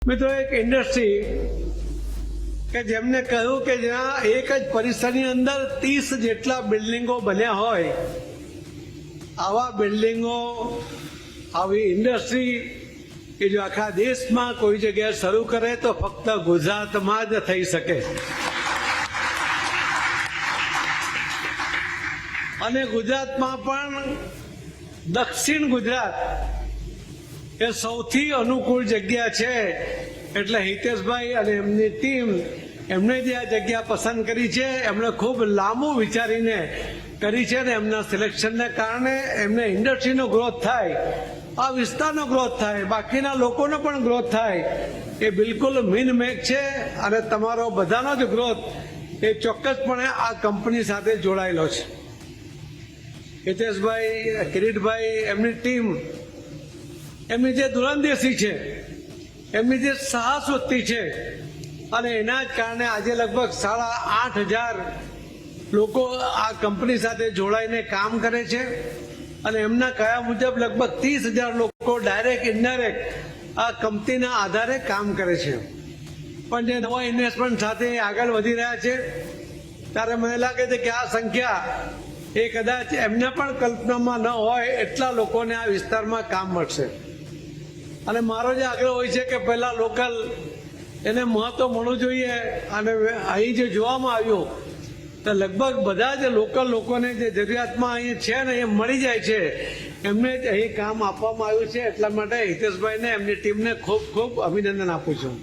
મિત્રો, એક ઇન્ડસ્ટ્રી કે જેમને કહ્યું કે જ્યાં એક જ પરિસરની અંદર 30 જેટલા બિલ્ડિંગો બન્યા હોય, આવા બિલ્ડિંગો, આવી ઇન્ડસ્ટ્રી કે જો આખા દેશમાં કોઈ જગ્યાએ શરૂ કરે તો ફક્ત ગુજરાતમાં જ થઈ શકે. અને ગુજરાતમાં પણ દક્ષિણ ગુજરાત એ સૌથી અનુકૂળ જગ્યા છે. એટલે હિતેશભાઈ અને એમની ટીમ, એમણે જે આ જગ્યા પસંદ કરી છે, એમણે ખૂબ લાંબુ વિચારીને કરી છે ને એમના સિલેક્શનને કારણે એમને ઇન્ડસ્ટ્રીનો ગ્રોથ થાય, આ વિસ્તારનો ગ્રોથ થાય, બાકીના લોકોનો પણ ગ્રોથ થાય, એ બિલકુલ મીન મેક છે. અને તમારો બધાનો જ ગ્રોથ એ ચોક્કસપણે આ કંપની સાથે જોડાયેલો છે. હિતેશભાઈ, કિરીટભાઈ, એમની ટીમ, એમની જે દૂરંદેશી છે, એમની જે સાહસવૃત્તિ છે, અને એના જ કારણે આજે લગભગ 8,500 લોકો આ કંપની સાથે જોડાઈને કામ કરે છે. અને એમના કયા મુજબ લગભગ 30,000 લોકો ડાયરેક્ટ ઇનડાયરેક્ટ આ કંપનીના આધારે કામ કરે છે. પણ જે નવા ઇન્વેસ્ટમેન્ટ સાથે આગળ વધી રહ્યા છે, ત્યારે મને લાગે છે કે આ સંખ્યા એ કદાચ એમને પણ કલ્પનામાં ન હોય એટલા લોકોને આ વિસ્તારમાં કામ મળશે. અને મારો જે આગ્રહ હોય છે કે પહેલા લોકલ એને મહત્વ મળવું જોઈએ. અને અહીં જે જોવામાં આવ્યું તો લગભગ બધા જ લોકલ લોકોને જે જરૂરિયાતમાં અહીં છે ને એ મળી જાય છે, એમને જ અહીં કામ આપવામાં આવ્યું છે. એટલા માટે હિતેશભાઈને, એમની ટીમને ખૂબ ખૂબ અભિનંદન આપું છું.